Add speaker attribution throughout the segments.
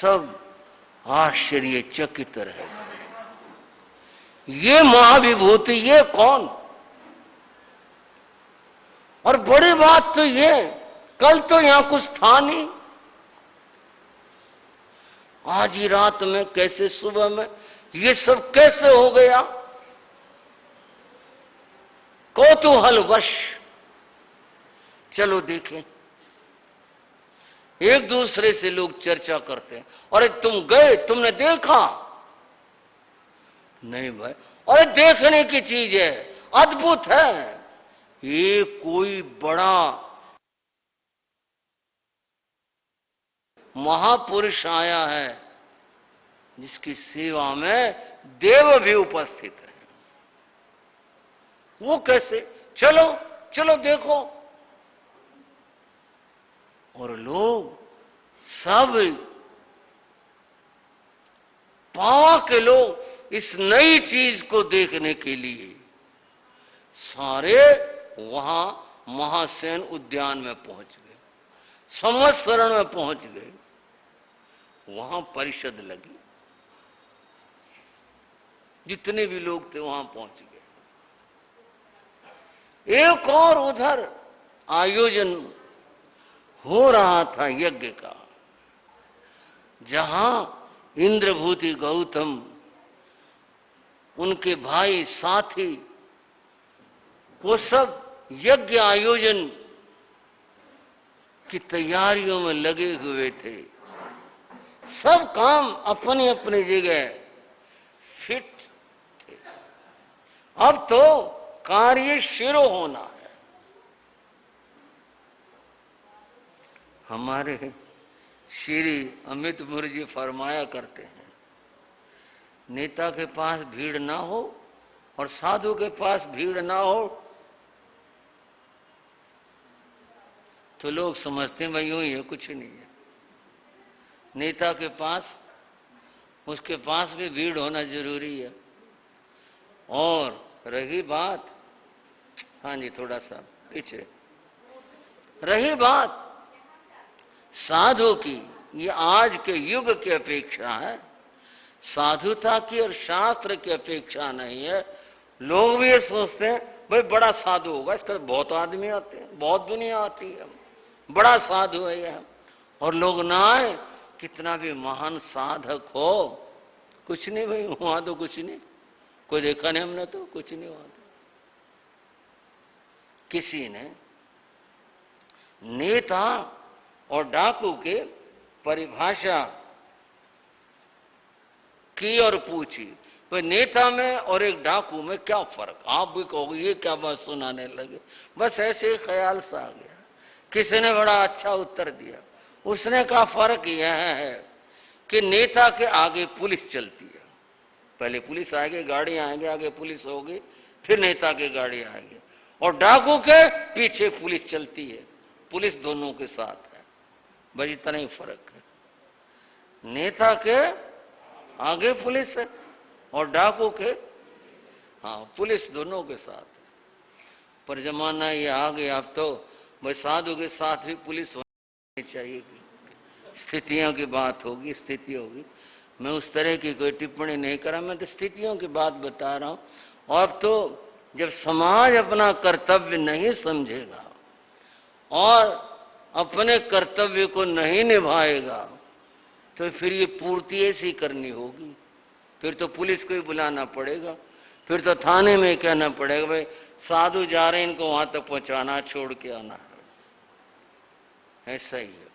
Speaker 1: सब आश्चर्यचकित रहे। ये महाविभूति, ये कौन? और बड़ी बात तो ये, कल तो यहां कुछ था नहीं, आज ही रात में कैसे, सुबह में ये सब कैसे हो गया? कौतूहलवश चलो देखें। एक दूसरे से लोग चर्चा करते हैं, अरे तुम गए, तुमने देखा? नहीं भाई, अरे देखने की चीज है, अद्भुत है, ये कोई बड़ा महापुरुष आया है जिसकी सेवा में देव भी उपस्थित है। वो कैसे? चलो चलो देखो। और लोग सब पावा के लोग इस नई चीज को देखने के लिए सारे वहां महासेन उद्यान में पहुंच गए, संवत्सरण में पहुंच गए। वहां परिषद लगी, जितने भी लोग थे वहां पहुंच गए। एक और उधर आयोजन हो रहा था यज्ञ का, जहां इंद्रभूति गौतम, उनके भाई साथी, वो सब यज्ञ आयोजन की तैयारियों में लगे हुए थे। सब काम अपनी अपनी जगह फिट थे। अब तो कार्य शुरू होना है। हमारे श्री अमित मुर्जी फरमाया करते हैं, नेता के पास भीड़ ना हो और साधु के पास भीड़ ना हो तो लोग समझते हैं भाई यूं ही है, कुछ नहीं है। नेता के पास, उसके पास भी भीड़ होना जरूरी है। और रही बात, हाँ जी थोड़ा सा पीछे, रही बात साधु की, ये आज के युग की अपेक्षा है, साधुता की और शास्त्र की अपेक्षा नहीं है। लोग भी ये सोचते हैं भाई बड़ा साधु होगा, इसका बहुत आदमी आते हैं, बहुत दुनिया आती है, बड़ा साधु है यह। और लोग ना आए, कितना भी महान साधक हो, कुछ नहीं भाई, वहां तो कुछ नहीं, कोई देखा नहीं हमने, तो कुछ नहीं वहां। किसी ने नेता और डाकू के परिभाषा की और पूछी, भाई नेता में और एक डाकू में क्या फर्क? आप भी कहोगे ये क्या बात सुनाने लगे। बस ऐसे ही ख्याल सा आ गया। किसी ने बड़ा अच्छा उत्तर दिया, उसने कहा फर्क यह है कि नेता के आगे पुलिस चलती है, पहले पुलिस आएगी, गाड़ी आएंगे, आगे पुलिस होगी, फिर नेता की गाड़ी आएगी। और डाकू के पीछे पुलिस चलती है, पुलिस दोनों के साथ है। बस इतना ही फर्क है। नेता के आगे पुलिस है और डाकू के, हाँ, पुलिस दोनों के साथ है। पर जमाना ये आ गया अब तो भाई साधु के साथ भी पुलिस होनी चाहिए। स्थितियों की बात होगी, स्थिति होगी। मैं उस तरह की कोई टिप्पणी नहीं करा, मैं तो स्थितियों की बात बता रहा हूं। और तो जब समाज अपना कर्तव्य नहीं समझेगा और अपने कर्तव्य को नहीं निभाएगा तो फिर ये पूर्ति ऐसी करनी होगी। फिर तो पुलिस को ही बुलाना पड़ेगा, फिर तो थाने में कहना पड़ेगा भाई साधु जा रहे हैं, इनको वहां तक पहुंचाना, छोड़ के आना है। ऐसा ही है।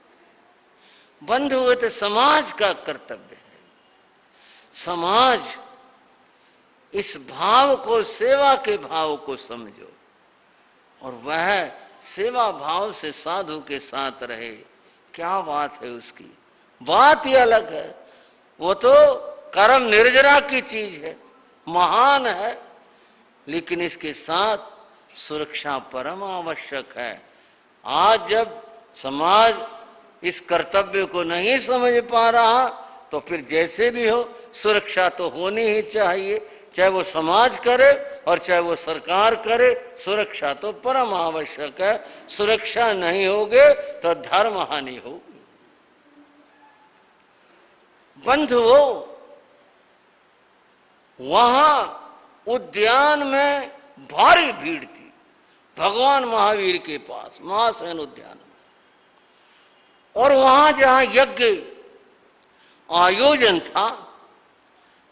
Speaker 1: बंद हुए तो समाज का कर्तव्य है। समाज इस भाव को, सेवा के भाव को समझो और वह सेवा भाव से साधु के साथ रहे। क्या बात है उसकी, बात ही अलग है। वो तो कर्म निर्जरा की चीज है, महान है, लेकिन इसके साथ सुरक्षा परम आवश्यक है। आज जब समाज इस कर्तव्य को नहीं समझ पा रहा तो फिर जैसे भी हो सुरक्षा तो होनी ही चाहिए, चाहे वो समाज करे और चाहे वो सरकार करे। सुरक्षा तो परम आवश्यक है। सुरक्षा नहीं होगे तो धर्म हानि होगी। बंधुओं, वहां उद्यान में भारी भीड़ थी भगवान महावीर के पास, महासेन उद्यान में। और वहां जहां यज्ञ आयोजन था,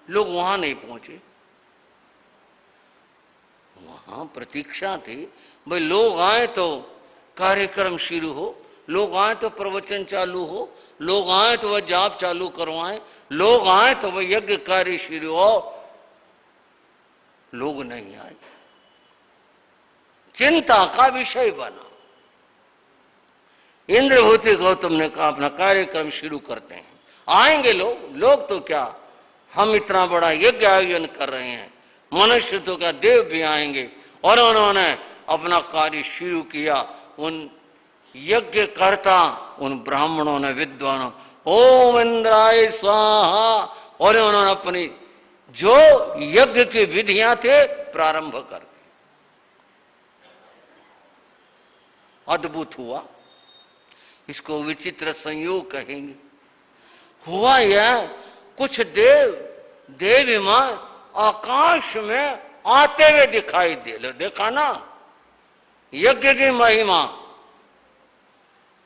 Speaker 1: लोग वहां नहीं पहुंचे। वहां प्रतीक्षा थी, भाई लोग आए तो कार्यक्रम शुरू हो, लोग आए तो प्रवचन चालू हो, लोग आए तो वह जाप चालू करवाएं, लोग आए तो वह यज्ञ कार्य शुरू हो। लोग नहीं आए, चिंता का विषय बना। इंद्रभूति गौतम ने कहा अपना कार्यक्रम शुरू करते हैं। आएंगे लोग, लोग तो क्या, हम इतना बड़ा यज्ञ आयोजन कर रहे हैं, मनुष्य तो क्या देव भी आएंगे। और उन्होंने अपना कार्य शुरू किया। उन यज्ञकर्ता, उन ब्राह्मणों ने, विद्वानों, ओम इंद्राय स्वाहा, और उन्होंने अपनी जो यज्ञ की विधियां थे प्रारंभ कर दी। अद्भुत हुआ, इसको विचित्र संयोग कहेंगे। हुआ यह, कुछ देव देवीमां आकाश में आते हुए दिखाई दे। देखा ना यज्ञ की महिमा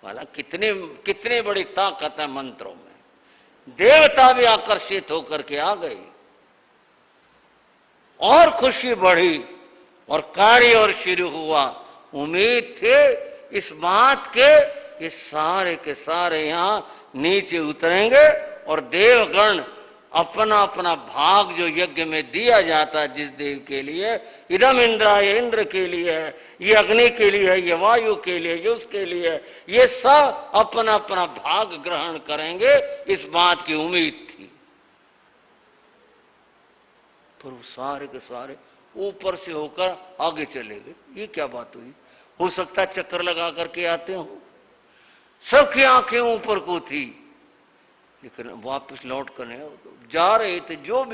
Speaker 1: वाला, कितनी बड़ी ताकत है मंत्रों में। देवता भी आकर्षित होकर के आ गई और खुशी बढ़ी और कार्य और शुरू हुआ। उम्मीद थे इस बात के के सारे यहां नीचे उतरेंगे और देवगण अपना अपना भाग जो यज्ञ में दिया जाता है जिस देव के लिए, इदम इंद्राय, इंद्र के लिए है, ये अग्नि के लिए है, ये वायु के लिए, ये उसके लिए, ये सब अपना अपना भाग ग्रहण करेंगे, इस बात की उम्मीद थी। पर वो सारे के सारे ऊपर से होकर आगे चले गए। ये क्या बात हुई? हो सकता चक्कर लगा करके आते हो। सबकी आंखें ऊपर को थी, लेकिन वापस लौट कर नहीं जा रहे थे। जो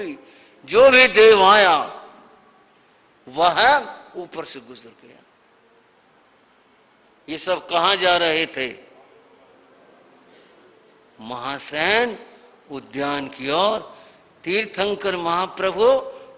Speaker 1: भी देव आया वह ऊपर से गुजर गया। ये सब कहां जा रहे थे? महासेन उद्यान की ओर। तीर्थंकर महाप्रभु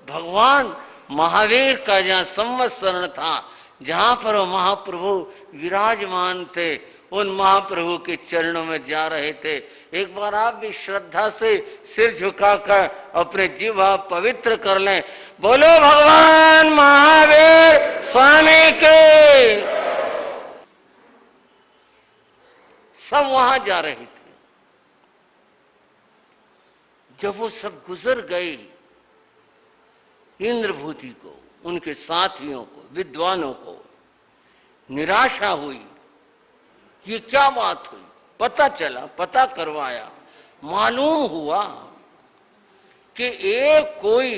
Speaker 1: भगवान महावीर का जहां संवत्सरण था, जहां पर वो महाप्रभु विराजमान थे, उन महाप्रभु के चरणों में जा रहे थे। एक बार आप भी श्रद्धा से सिर झुकाकर अपने जीवा पवित्र कर लें। बोलो भगवान महावीर स्वामी के। सब वहां जा रहे थे। जब वो सब गुजर गए, इंद्रभूति को, उनके साथियों को, विद्वानों को निराशा हुई। ये क्या बात हुई? पता चला, पता करवाया, मालूम हुआ कि एक कोई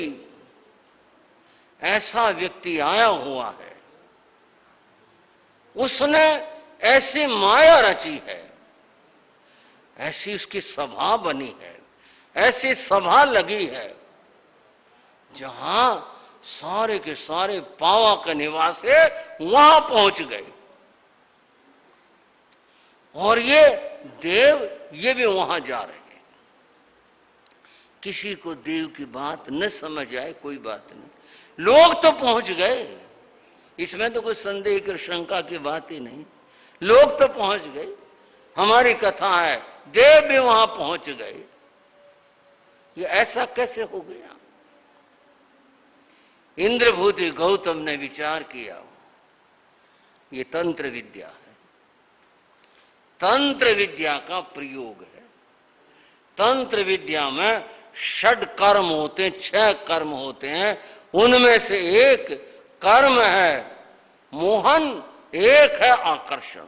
Speaker 1: ऐसा व्यक्ति आया हुआ है, उसने ऐसी माया रची है, ऐसी उसकी सभा बनी है, ऐसी सभा लगी है, जहां सारे के सारे पावा के निवासी वहां पहुंच गए। और ये देव ये भी वहां जा रहे हैं। किसी को देव की बात न समझ आए कोई बात नहीं, लोग तो पहुंच गए। इसमें तो कोई संदेह की शंका की बात ही नहीं। लोग तो पहुंच गए। हमारी कथा है, देव भी वहां पहुंच गए। ये ऐसा कैसे हो गया? इंद्रभूति गौतम ने विचार किया, ये तंत्र विद्या है, तंत्र विद्या का प्रयोग है। तंत्र विद्या में 6 कर्म होते हैं, 6 कर्म होते हैं। उनमें से एक कर्म है मोहन, एक है आकर्षण।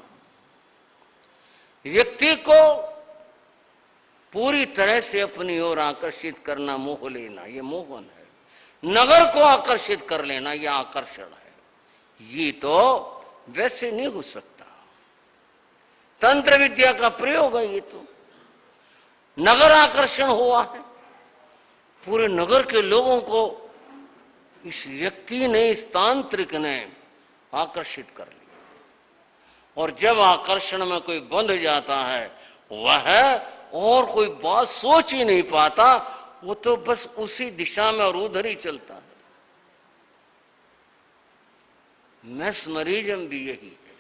Speaker 1: व्यक्ति को पूरी तरह से अपनी ओर आकर्षित करना, मोह लेना, ये मोहन है। नगर को आकर्षित कर लेना, यह आकर्षण है। ये तो वैसे नहीं हो सकता। तंत्र विद्या का प्रयोग है। ये तो नगर आकर्षण हुआ है। पूरे नगर के लोगों को इस व्यक्ति ने, इस तांत्रिक ने आकर्षित कर लिया। और जब आकर्षण में कोई बंध जाता है, वह और कोई बात सोच ही नहीं पाता, वो तो बस उसी दिशा में और उधर ही चलता है। मैस्मरिज्म भी यही है,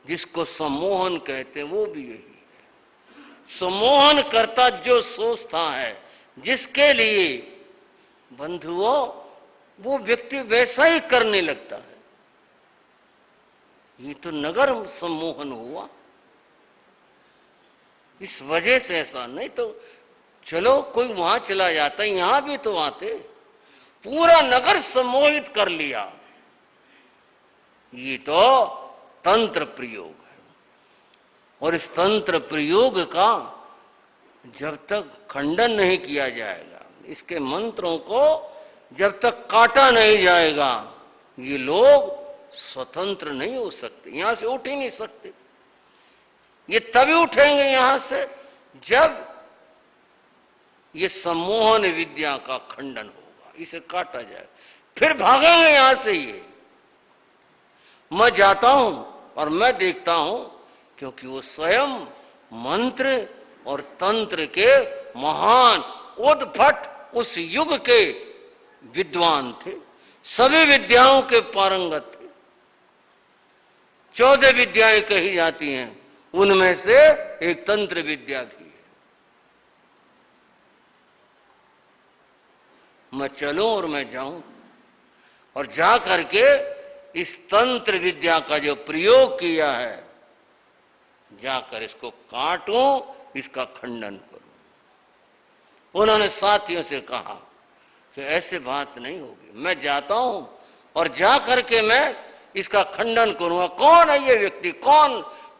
Speaker 1: जिसको सम्मोहन कहते हैं वो भी यही है। सम्मोहन करता जो सोचता है, जिसके लिए बंधुओं वो व्यक्ति वैसा ही करने लगता है। ये तो नगर सम्मोहन हुआ, इस वजह से ऐसा। नहीं तो चलो कोई वहां चला जाता, यहां भी तो आते, पूरा नगर सम्मोहित कर लिया। ये तो तंत्र प्रयोग है, और इस तंत्र प्रयोग का जब तक खंडन नहीं किया जाएगा, इसके मंत्रों को जब तक काटा नहीं जाएगा, ये लोग स्वतंत्र नहीं हो सकते, यहां से उठ ही नहीं सकते। ये तभी उठेंगे यहां से जब ये सम्मोहन विद्या का खंडन होगा, इसे काटा जाए, फिर भागेंगे यहां से। ये मैं जाता हूं और मैं देखता हूं, क्योंकि वो स्वयं मंत्र और तंत्र के महान उद्भट उस युग के विद्वान थे, सभी विद्याओं के पारंगत थे। 14 विद्याएं कही जाती हैं, उनमें से एक तंत्र विद्या भी है। मैं चलूं और मैं जाऊं और जा करके इस तंत्र विद्या का जो प्रयोग किया है, जाकर इसको काटूं, इसका खंडन करूं। उन्होंने साथियों से कहा कि ऐसे बात नहीं होगी, मैं जाता हूं और जा करके मैं इसका खंडन करूंगा। कौन है ये व्यक्ति,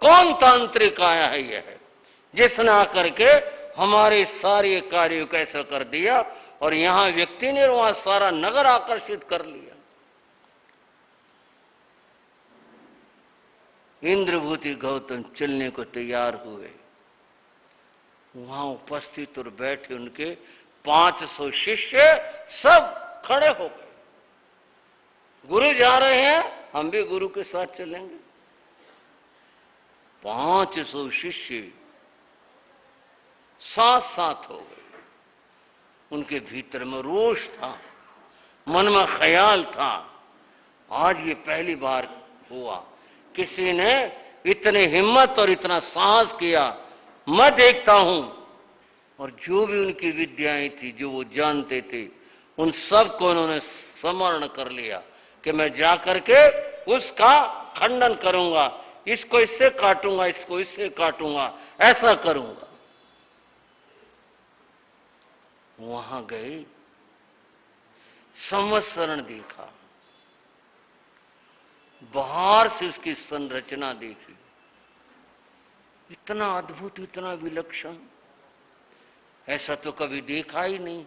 Speaker 1: कौन तांत्रिक आया है यह, जिसने आकर के हमारे सारे कार्यों को ऐसा कर दिया, और यहां व्यक्ति ने वहां सारा नगर आकर्षित कर लिया। इंद्रभूति गौतम चलने को तैयार हुए। वहां उपस्थित और बैठे उनके 500 शिष्य सब खड़े हो गए। गुरु जा रहे हैं, हम भी गुरु के साथ चलेंगे। 500 शिष्य साथ साथ हो गए। उनके भीतर में रोष था, मन में ख्याल था, आज ये पहली बार हुआ किसी ने इतनी हिम्मत और इतना साहस किया। मैं देखता हूं, और जो भी उनकी विद्याएं थी, जो वो जानते थे, उन सब को उन्होंने स्मरण कर लिया कि मैं जाकर के उसका खंडन करूंगा, इसको इससे काटूंगा, इसको इससे काटूंगा, ऐसा करूंगा। वहां गए, संवत्सरण देखा, बाहर से उसकी संरचना देखी, इतना अद्भुत, इतना विलक्षण, ऐसा तो कभी देखा ही नहीं।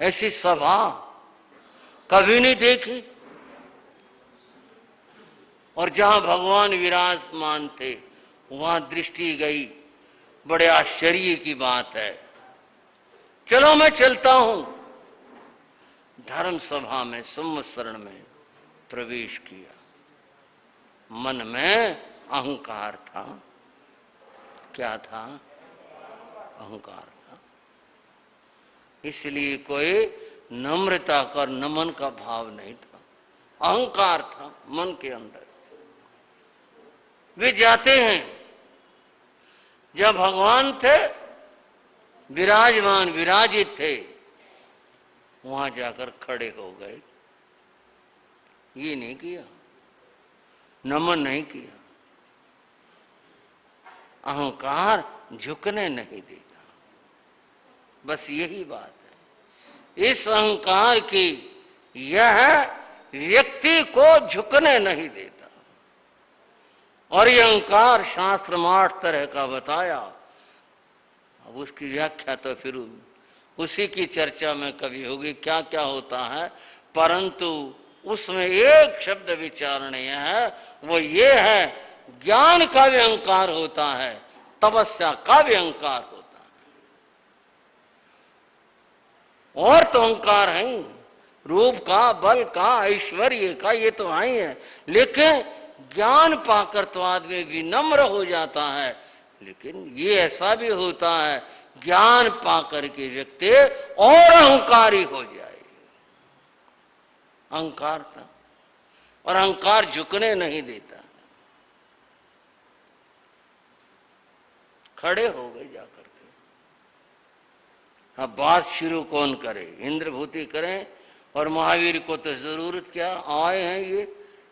Speaker 1: ऐसी सभा कभी नहीं देखी। और जहां भगवान विराजमान थे वहां दृष्टि गई, बड़े आश्चर्य की बात है। चलो मैं चलता हूं। धर्म सभा में संवत्सरण में प्रवेश किया। मन में अहंकार था। क्या था? अहंकार था। इसलिए कोई नम्रता का, नमन का भाव नहीं था, अहंकार था मन के अंदर। वे जाते हैं, जब भगवान थे विराजमान, विराजित थे, वहां जाकर खड़े हो गए। ये नहीं किया, नमन नहीं किया। अहंकार झुकने नहीं देता, बस यही बात है। इस अहंकार की यह व्यक्ति को झुकने नहीं देता। और यह अहंकार शास्त्र में 8 तरह का बताया। अब उसकी व्याख्या तो फिर उसी की चर्चा में कभी होगी, क्या क्या होता है। परंतु उसमें एक शब्द विचारणीय है, वो ये है, ज्ञान का भी अहंकार होता है, तपस्या का भी अहंकार होता है। और तो अहंकार है, रूप का, बल का, ऐश्वर्य का, ये तो है ही है। लेकिन ज्ञान पाकर तो आदमी विनम्र हो जाता है, लेकिन ये ऐसा भी होता है, ज्ञान पाकर के व्यक्ति और अहंकारी हो जाए। अहंकार था, और अहंकार झुकने नहीं देता। खड़े हो गए जाकर के। अब बात शुरू कौन करे? इंद्रभूति करें, और महावीर को तो जरूरत क्या, आए हैं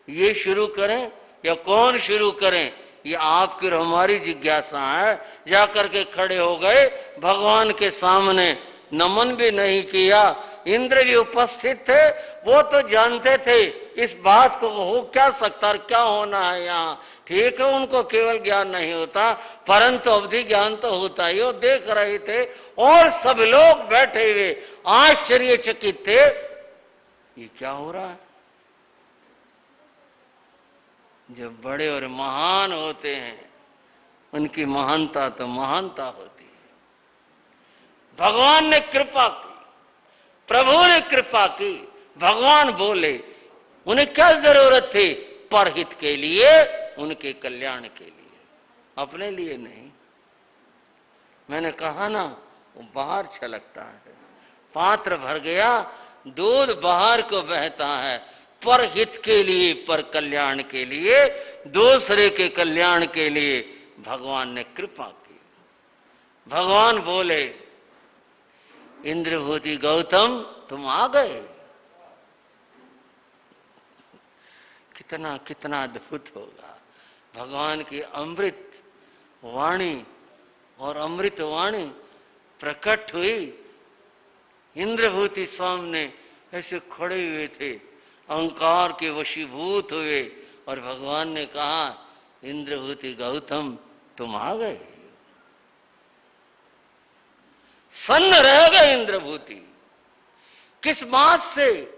Speaker 1: ये शुरू करें या कौन शुरू करें? ये आपकी और हमारी जिज्ञासा है। जाकर के खड़े हो गए भगवान के सामने, नमन भी नहीं किया। इंद्र भी उपस्थित थे, वो तो जानते थे इस बात को हो क्या सकता और क्या होना है यहाँ। ठीक है, उनको केवल ज्ञान नहीं होता, परंतु अवधि ज्ञान तो होता ही। वो देख रहे थे और सब लोग बैठे हुए आश्चर्यचकित थे, ये क्या हो रहा है? जब बड़े और महान होते हैं, उनकी महानता तो महानता होती है। भगवान ने कृपा की, प्रभु ने कृपा की। भगवान बोले, उन्हें क्या जरूरत थी? परहित के लिए, उनके कल्याण के लिए, अपने लिए नहीं। मैंने कहा ना, वो बाहर छलकता है। पात्र भर गया, दूध बाहर को बहता है। पर हित के लिए, पर कल्याण के लिए, दूसरे के कल्याण के लिए भगवान ने कृपा की। भगवान बोले, इंद्रभूति गौतम तुम आ गए। कितना कितना अद्भुत होगा। भगवान की अमृत वाणी और अमृत वाणी प्रकट हुई। इंद्रभूति सामने ऐसे खड़े हुए थे, अहंकार के वशीभूत हुए, और भगवान ने कहा, इंद्रभूति गौतम तुम आ गए। सन्न रह गए इंद्रभूति। किस बात से?